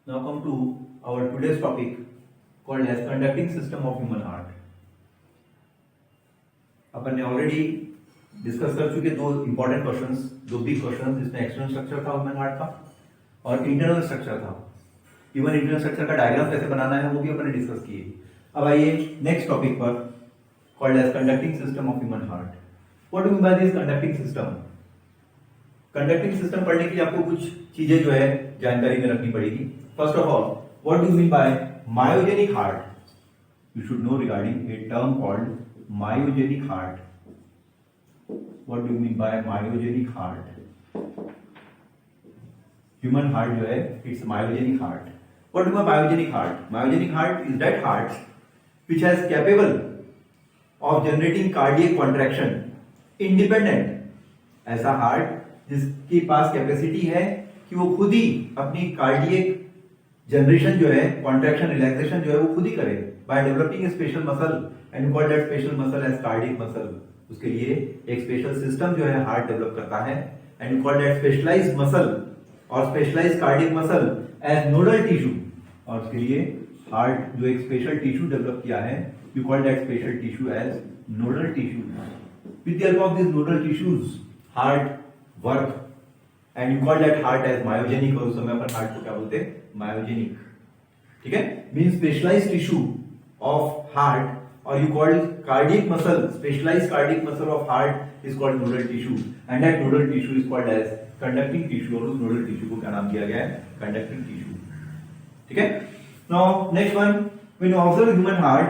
Now come to our today's topic called as conducting system of human heart. अपन ने already discuss कर चुके दो important questions, दो big questions जिसमें external structure था ह्यूमन हार्ट का और इंटरनल स्ट्रक्चर था। इवन इंटरनल स्ट्रक्चर का डायग्राम कैसे बनाना है वो भी अपन ने डिस्कस किए। अब आइए नेक्स्ट टॉपिक पर called as conducting system of human heart. What do mean by this conducting system? Conducting system पढ़ने के लिए आपको कुछ चीजें जो है जानकारी में रखनी पड़ेगी। First of all, what do mean bye myogenic heart? You should know regarding a term called myogenic heart. What do you mean by myogenic heart? Human heart जो है, it's myogenic heart. What do you mean by myogenic heart? Myogenic heart is that heart which has capable of generating cardiac contraction independent. ऐसा heart जिसके पास capacity है कि वो खुद ही अपनी cardiac generation जो है, कॉन्ट्रैक्शन रिलैक्सेशन जो है वो खुद ही करे by developing a special muscle and you call that special muscle as cardiac muscle. उसके लिए एक स्पेशल सिस्टम जो है हार्ट डेवलप करता है and you call that specialized muscle और specialized cardiac muscle as nodal tissue. और उसके लिए हार्ट जो एक स्पेशल टिश्यू डेवलप किया है, you call that special tissue as nodal tissue. With the help of these nodal tissues, heart work and you call that heart as myogenic. और उस समय पर हार्ट को क्या बोलते हैं? Myogenic. ठीक है? Means specialized tissue of heart or you call cardiac muscle, specialized cardiac muscle of heart is called nodal tissue and that nodal tissue is called as conducting tissue और उस nodal tissue को क्या नाम दिया गया है? Conducting tissue. ठीक है? Now next one, when you observe human heart,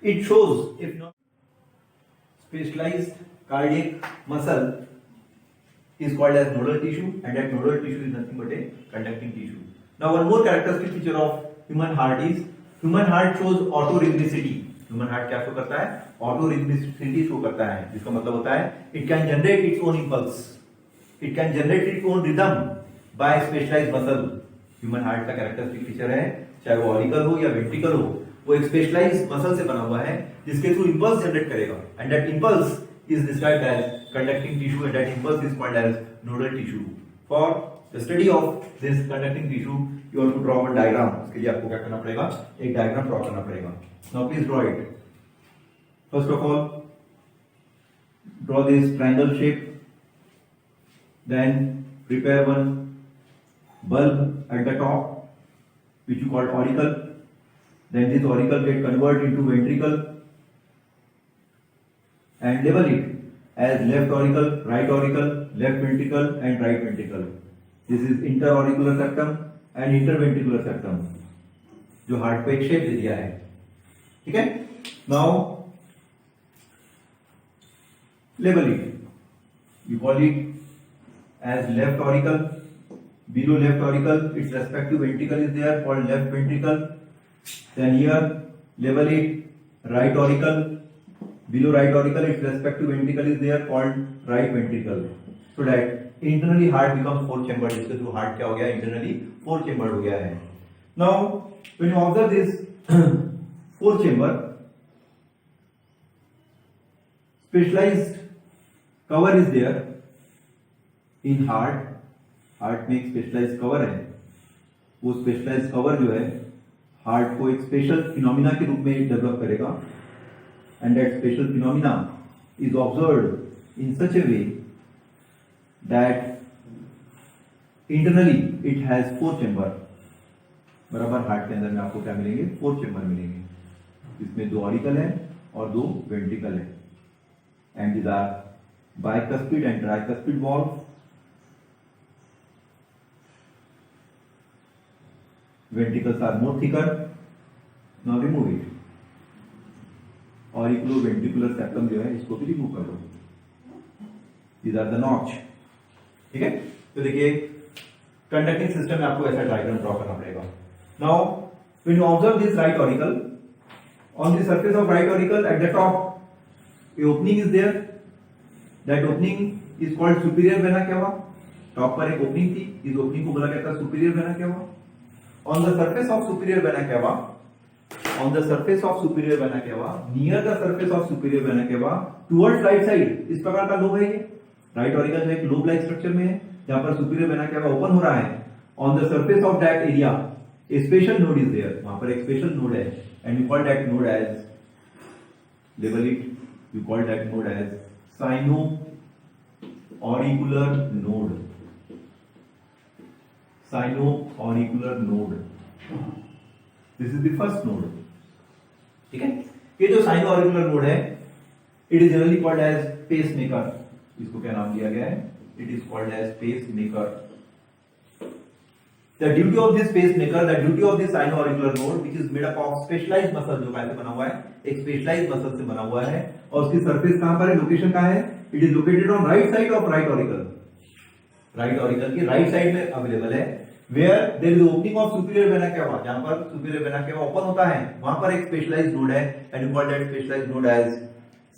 it shows if not specialized cardiac muscle is called as nodal tissue and that nodal tissue is nothing but a conducting tissue. Now one more characteristic feature of human heart is human heart shows autorhythmicity. Human heart क्या show करता है? ऑटोरिथमिसिटी show करता है, जिसका मतलब होता है it can generate its own impulse, it can generate its own rhythm by specialised muscle. Human heart का कैरेक्टरिस्टिक फीचर है, चाहे वो ऑरिकल हो या वेंट्रिकल हो, वो एक स्पेशलाइज्ड मसल से बना हुआ है जिसके थ्रू इंपल्स जनरेट करेगा and that impulse is described as conducting tissue and that impulse is called as nodal tissue. For the study of this conducting tissue you have to draw one diagram. इसके लिए आपको क्या करना पड़ेगा? एक diagram draw करना पड़ेगा। Now please draw it. First of all, draw this triangle shape. Then prepare one bulb at the top, which you call auricle. Then this auricle get converted into ventricle and label it as left auricle, left ventricle, and right ventricle. This is interauricular septum and interventricular septum जो heart को एक shape दे दिया है। ठीक है? Now label it, you call it as left auricle, below left auricle its respective ventricle is there called left ventricle. Then here label it right auricle, below right auricle its respective ventricle is there called right ventricle. So that internally heart become four chambered, जिसके थ्रू heart क्या हो गया? Internally four chambered हो गया है। Now when you observe this four chamber, specialised cover is there in heart. Heart में एक स्पेशलाइज्ड कवर है, वो स्पेशलाइज्ड कवर जो है हार्ट को एक स्पेशल फिनोमिना के रूप में डेवलप करेगा and that special phenomena is observed in such A way that internally it has four chamber। बराबर हार्ट के अंदर में आपको क्या मिलेंगे? फोर चेम्बर मिलेंगे, इसमें दो ऑरिकल है और दो वेंट्रिकल है and these are bicuspid and tricuspid valve। ventricles are more thicker। now remove it, auriculoventricular septum जो है इसको भी रिमूव कर दो। these are the notch। ठीक है? तो देखिए कंडक्टिंग सिस्टम में आपको ऐसा डायग्राम ड्रॉ करना पड़ेगा। Now when you observe this right auricle, on the surface of right auricle at the top a opening is there, that opening is called superior vena cava. Top पर एक opening थी, इस opening को बोला जाता है सुपीरियर वेना केवा। On the surface of superior vena केवा, on the surface of superior vena cava, near the surface of superior vena cava, towards right side, इस प्रकार का लोब है ये। राइट ऑरिकल जो एक लोब लाइक स्ट्रक्चर में है, जहां पर सुपीरियर वेना केवा ओपन हो रहा है। On the surface of that area A special node is there. वहां पर एक special node है, and you call that node as, label it. You call that node as sino-auricular node. Sino-auricular node. This is the first node. ठीक है? ये जो sino-auricular node है, it is generally called as pacemaker. इसको क्या नाम दिया गया है? It is called as pacemaker. The duty of this pacemaker, the duty of this sino-auricular node, which is made up of specialized muscle, जो कैसे बना हुआ है, एक specialized muscle से बना हुआ है, और उसकी surface कहाँ पर है, location कहाँ है? It is located on right side of right auricle. Right auricle की right side में available है. Where there is opening of superior vena cava, जहाँ पर superior vena cava open होता है, वहाँ पर एक specialized node है, and you call that specialized node as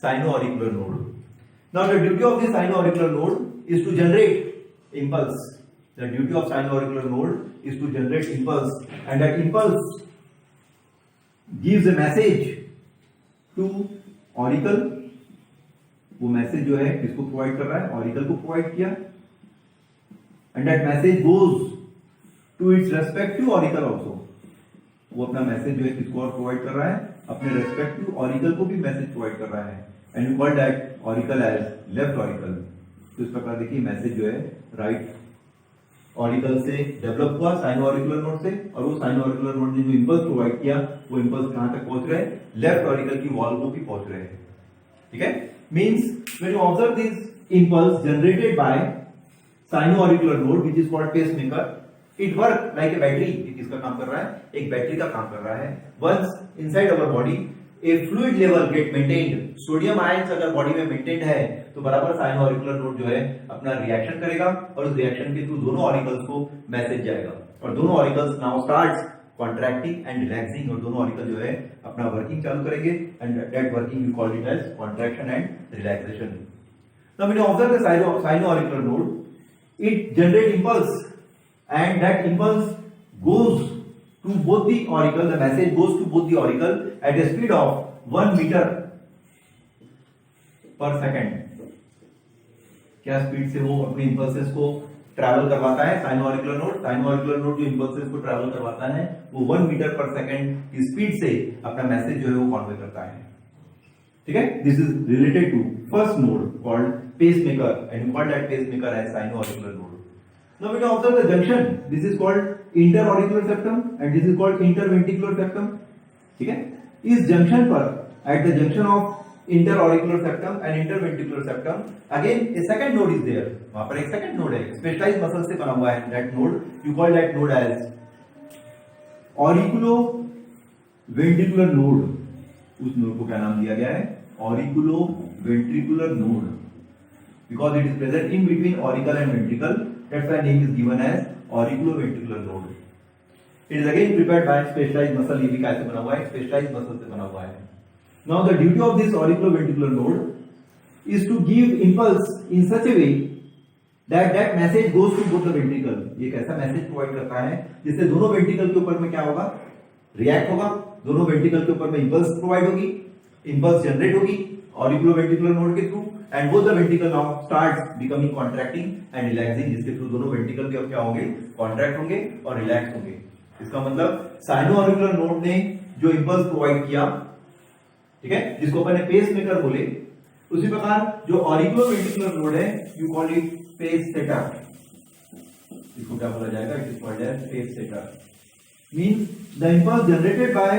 sino-auricular node. Now the duty of this sino-auricular node is to generate impulse. The duty of sino-auricular node is to generate impulse, and that impulse gives a message to auricle. वो message जो है किसको provide कर रहा है? Auricle को provide किया, and that message goes to its respective auricle also. वो अपना मैसेज जो है किसको और प्रोवाइड कर रहा है? अपने रेस्पेक्टिव ऑरिकल को भी मैसेज प्रोवाइड कर रहा है, and you call that auricle as left auricle. तो इस प्रकार देखिए मैसेज जो है राइट ऑरिकल से डेवलप हुआ साइनो-ऑरिकुलर नोड से, और वो साइनो-ऑरिकुलर नोड ने जो इंपल्स प्रोवाइड किया वो इंपल्स कहां तक पहुंच रहे हैं? लेफ्ट ऑरिकल की वॉल को भी पहुंच रहे हैं. ठीक है? Means when you observe this impulse generated by sino auricular node which is called pacemaker, it work like a battery. किसका काम कर रहा है? एक बैटरी का काम कर रहा है. Once inside our body a fluid level get maintained, sodium ions अगर बॉडी में मेंटेन्ड है तो बराबर साइनो-ऑरिकुलर नोड जो है अपना रिएक्शन करेगा, और उस रिएक्शन के थ्रू दोनों ऑरिकल्स को मैसेज जाएगा, और दोनों auricles now starts contracting and relaxing, और दोनों ऑरिकल जो है अपना वर्किंग चालू करेंगे, and that working we call it as contraction and relaxation. Now when you observe the sino-auricular node, it generate impulse, and that impulse goes to both the auricle, the message goes to both the auricle at a speed of 1 meter per second. क्या speed से वो अपने impulses को travel करवाता है? Cyano-auricular node जो impulses को travel करवाता है वो 1 मीटर पर सेकंड की स्पीड से अपना मैसेज जो है वो कन्वे करता है. ठीक है? This is related to first node called pacemaker, and you call that pacemaker as sino-auricular node. Now when you observe the junction, this is called interauricular septum and this is called interventricular septum. ठीक है? इस junction पर, at the junction of interauricular septum and interventricular septum, again a second node is there. वहां पर एक second node है, specialized muscle से बना हुआ है. That node, you call that node as auriculoventricular node. उस नोड को क्या नाम दिया गया है? auriculoventricular node, because it is present in between auricle and ventricle. That's why name is given as auriculoventricular node. It is again prepared by specialized muscle. ये भी कैसे बना हुआ है? specialized muscle से बना हुआ है. Now the duty of this auriculoventricular node is to give impulse in such a way that that message goes to both the ventricle. ये कैसा मैसेज प्रोवाइड करता है जिससे दोनों वेंट्रिकल के ऊपर में क्या होगा? रिएक्ट होगा, दोनों वेंट्रिकल के ऊपर में इंपल्स प्रोवाइड होगी, इंपल्स जनरेट होगी auriculoventricular node के through, and both the ventricle now starts becoming contracting and relaxing, जिसके थ्रू दोनों वेंट्रिकल के अब क्या होंगे? कॉन्ट्रैक्ट होंगे और रिलैक्स होंगे. इसका मतलब साइनो-ऑरिकुलर नोड ने जो इंपल्स प्रोवाइड किया, ठीक है, जिसको अपन ने पेसमेकर बोले, उसी प्रकार जो ऑरिकुलोवेंट्रिकुलर नोड है you call it pace setter. इसको क्या बोला जाएगा? It is called as pace setter. Means the impulse generated by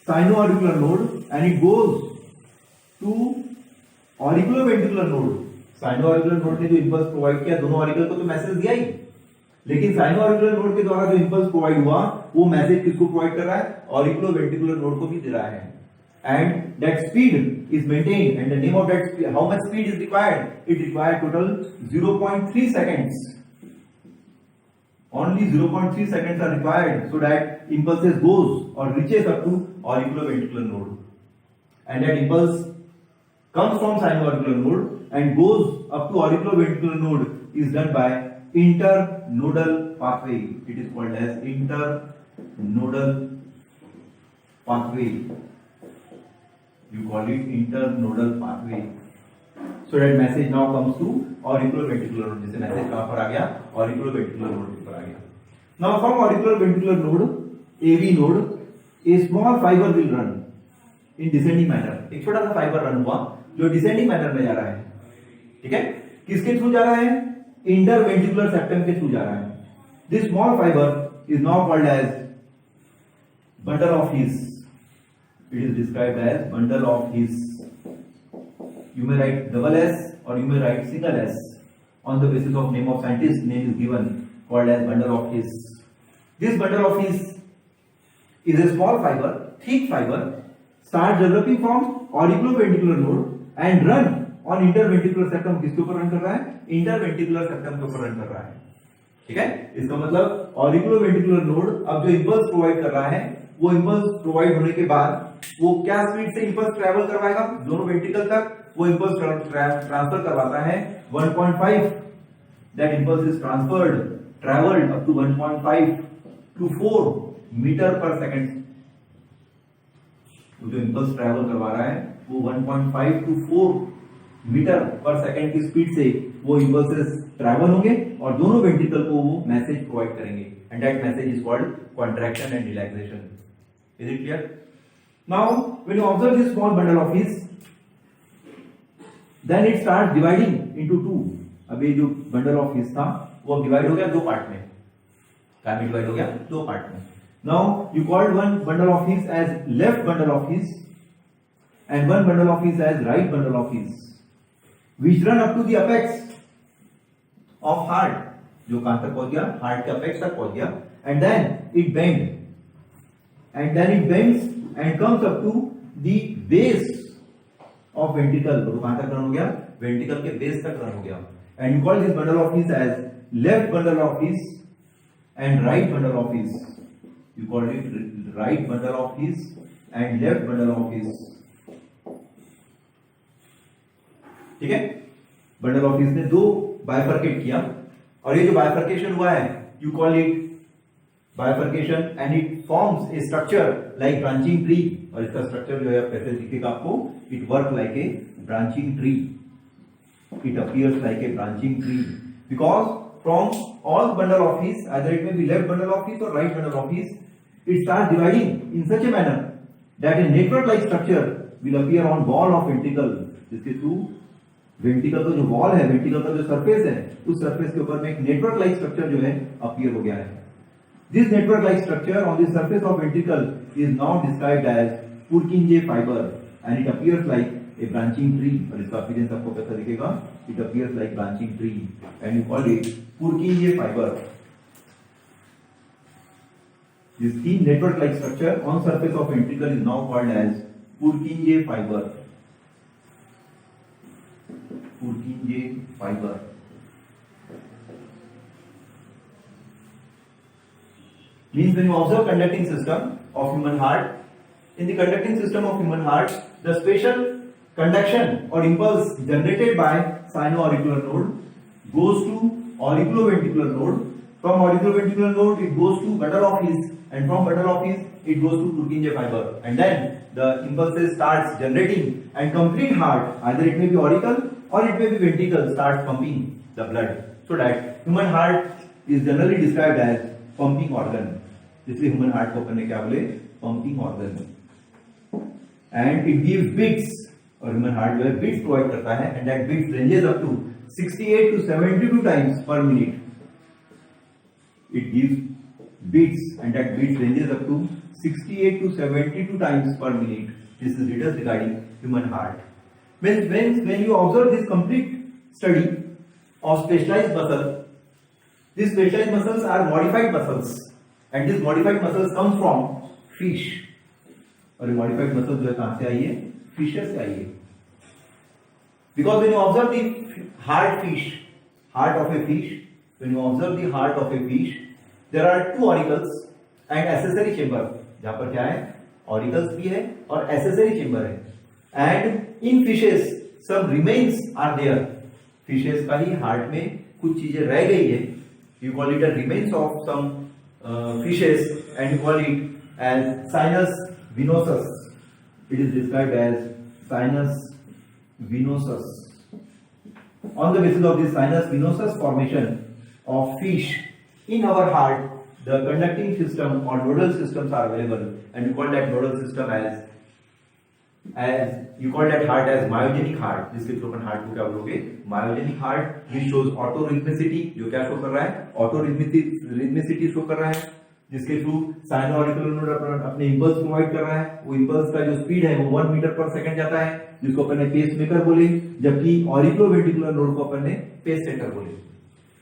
sino auricular node and it goes to auriculoventricular node. Sino auricular node ने जो इंपल्स प्रोवाइड किया, दोनों ऑरिकल को तो मैसेज दिया ही, लेकिन साइनो-ऑरिकुलर नोड के द्वारा जो इंपल्स प्रोवाइड हुआ वो मैसेज किसको प्रोवाइड कर रहा है? ऑरिकुलोवेंट्रिकुलर नोड को भी दे रहा है. And that speed is maintained, and the name of that, how much speed is required? It required total 0.3 seconds. Only 0.3 seconds are required so that impulses goes or reaches up to auriculoventricular node, and that impulse comes from sino-auricular node and goes up to auriculoventricular node is done by internodal pathway. It is called as internodal pathway. You call it internodal pathway. So that message now comes to auriculoventricular node. जैसे message कहां पर आ गया? auriculoventricular node पर आ गया. Now from auricular-ventricular node, AV node, a small fiber will run in descending manner. एक छोटा सा fibre run हुआ जो डिसेंडिंग मैनर में जा रहा है, ठीक है? किसके थ्रू जा रहा है? इंटरवेंट्रिकुलर सेप्टम के थ्रू जा रहा है. This small fiber is now called as bundle of His. It is described as bundle of His. You may write double S or you may write single S. On the basis of name of scientist, name is given called as bundle of His. This bundle of His is a small fiber, thick fiber, start developing from auriculoventricular node and run on interventricular septum. किसके ऊपर run कर रहा है? Interventricular septum के ऊपर run कर रहा है, ठीक है? इसका मतलब auriculoventricular node अब जो इंपल्स प्रोवाइड कर रहा है, वो इंपल्स प्रोवाइड होने के बाद वो क्या स्पीड से इंपल्स ट्रैवल करवाएगा दोनों वेंट्रिकल तक? वो इंपल्स ट्रांसफर करवाता है 1.5. That impulse is transferred travelled up to 1.5 to 4 metre per second. जो इंपल्स ट्रैवल करवा रहा है वो 1.5 to 4 मीटर पर सेकंड की स्पीड से वो इंपल्सेस ट्रैवल होंगे और दोनों वेंट्रिकल को वो मैसेज प्रोवाइड करेंगे. And that message is called contraction and relaxation. Is it clear? Now when you observe this small bundle of His, then it starts dividing into two. अब ये जो bundle of His था वो अब divide हो गया दो पार्ट में. क्या में डिवाइड हो गया? दो पार्ट में. Now you called one bundle of His as left bundle of His and one bundle of His as right bundle of His, which run up to the apex of heart. जो कहां तक पहुंच गया? Heart के apex तक पहुंच गया. And then it bends and comes up to the base of ventricle. तो कहां तक रन हो गया? वेंट्रिकल के बेस तक रन हो गया. And you call this bundle of His as left bundle of His and right bundle of His. You call it right bundle of His and left bundle of His. ठीक है? Bundle of His ने दो bifurcate किया और ये जो bifurcation हुआ है you call it bifurcation and it forms a structure like branching tree. और इसका स्ट्रक्चर जो है कैसे दिखेगा आपको? It work like a branching tree. It appears like a branching tree because from all bundle of His, either it may be left bundle of His or right bundle of His, it starts dividing in such a manner that a network-like structure will appear on wall of ventricle. जिसके through ventricle का जो wall है, ventricle का जो surface है, उस surface के ऊपर में एक नेटवर्क लाइक स्ट्रक्चर जो है अपीयर हो गया है. This network like structure on the surface of ventricle is now described as Purkinje fiber and it appears like a branching tree. और इसका अपीयरेंस आपको कैसा दिखेगा? It appears like branching tree and you call it Purkinje fiber. This thin network-like structure on surface of ventricle is now called as Purkinje fiber. Purkinje fiber. Means when you observe conducting system of human heart, in the conducting system of human heart, the special conduction or impulse generated by sino-auricular node goes to auriculoventricular node. From auriculoventricular node it goes to bundle of His and from bundle of His it goes to Purkinje fiber. And then the impulses starts generating and complete heart, either it may be auricle or it may be ventricle, starts pumping the blood. So that human heart is generally described as pumping organ. इसलिए human heart को अपन ने क्या बोले? Pumping organ. And it gives beats. और human heart जो है beats provide करता है and that beats ranges up to 68 to 72 times per minute. It gives beats and that beats ranges up to 68 to 72 times per minute. This is written regarding human heart. when you observe this complete study of specialized muscle, these specialized muscles are modified muscles and these modified muscles comes from fish. और ये modified muscles जो है कहां से आई है? Fisher से आई है. Because when you observe the heart of a fish, when you observe the heart of a fish, there are two auricles and accessory chamber. जहां पर क्या है? Auricles भी है और accessory chamber है. And in fishes, some remains are there. Fishes का ही heart में कुछ चीजें रह गई है. You call it a remains of some fishes and you call it as sinus venosus. It is described as sinus venosus. On the basis of this sinus venosus formation of fish in our heart, the conducting system or nodal systems are available, and you call that nodal system as you call that heart as myogenic heart, जिसके through अपन heart को क्या बोलोगे, myogenic heart, which shows autorhythmicity, जो क्या show कर रहा है, autorhythmicity show कर रहा है, जिसके थ्रू साइनो ऑरिकुलर नोड अपने इंपल्स प्रोवाइड कर रहा है। वो इंपल्स का जो स्पीड है वो 1 मीटर पर सेकंड जाता है, जिसको अपन ने पेस मेकर बोले, जबकि ऑरिकुलो वेंट्रिकुलर नोड को अपन ने पेस सेटर बोले।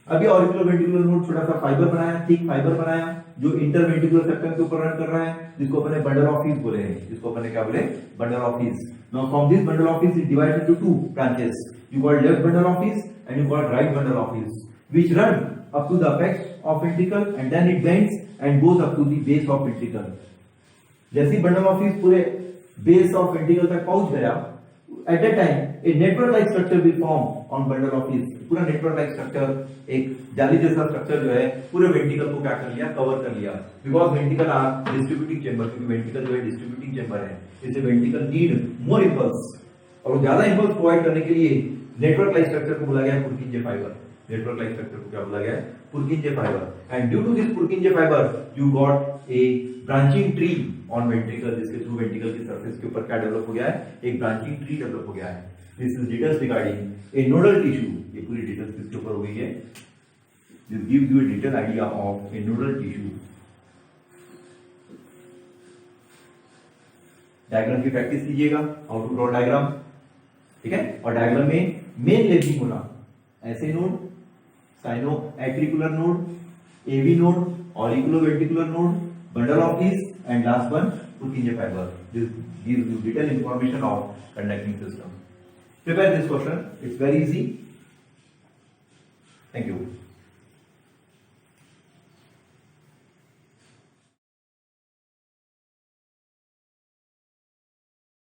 अभी ऑरिकुलो वेंट्रिकुलर नोड छोटा सा फाइबर बनाया, थिक फाइबर बनाया, जो इंटरवेंट्रिकुलर सेप्टम के ऊपर रन कर रहा है, जिसको अपन ने बंडल ऑफ हीज बोले हैं, जिसको अपन ने क्या बोले, bundle of His. Now from this bundle of His it divided into two branches, you call left bundle of His and you call right bundle of His, which run up to the apex of ventricle and then it bends and goes up to the base of ventricle. जैसे bundle of his पूरे base of ventricle तक पहुंच गया, at that time a network like structure will form on bundle of His. पूरा network like structure, एक जाली जैसा structure जो है पूरे वेंट्रिकल को क्या कर लिया, कवर कर लिया। Because ventricle are distributing chamber, क्योंकि वेंट्रिकल जो है डिस्ट्रीब्यूटिंग चेंबर है, इसलिए वेंट्रिकल नीड मोर इंपल्स, और ज्यादा इंपल्स प्रोवाइड करने के लिए नेटवर्क लाइक स्ट्रक्चर को बोला गया Purkinje fiber. Network like structure को क्या बोला गया है, Purkinje fiber. And due to this Purkinje fiber you got a branching tree on ventricle, जिसके थ्रू वेंट्रिकल की सरफेस के ऊपर क्या डेवलप हो गया है, एक ब्रांचिंग ट्री डेवलप हो गया है। This is details regarding a nodal tissue, ये पूरी डिटेल्स इसके ऊपर हो गई है। This gives you a detail idea of a nodal tissue. Diagram की प्रैक्टिस कीजिएगा, हाउ टू ड्रॉ डायग्राम, ठीक है। और डायग्राम में मेन लेबलिंग होना, ऐसे node, sino auricular node, AV node, auriculoventricular node, bundle of His, and last one Purkinje fiber. This gives you detailed information of conducting system. Prepare this question, it's very easy. Thank you.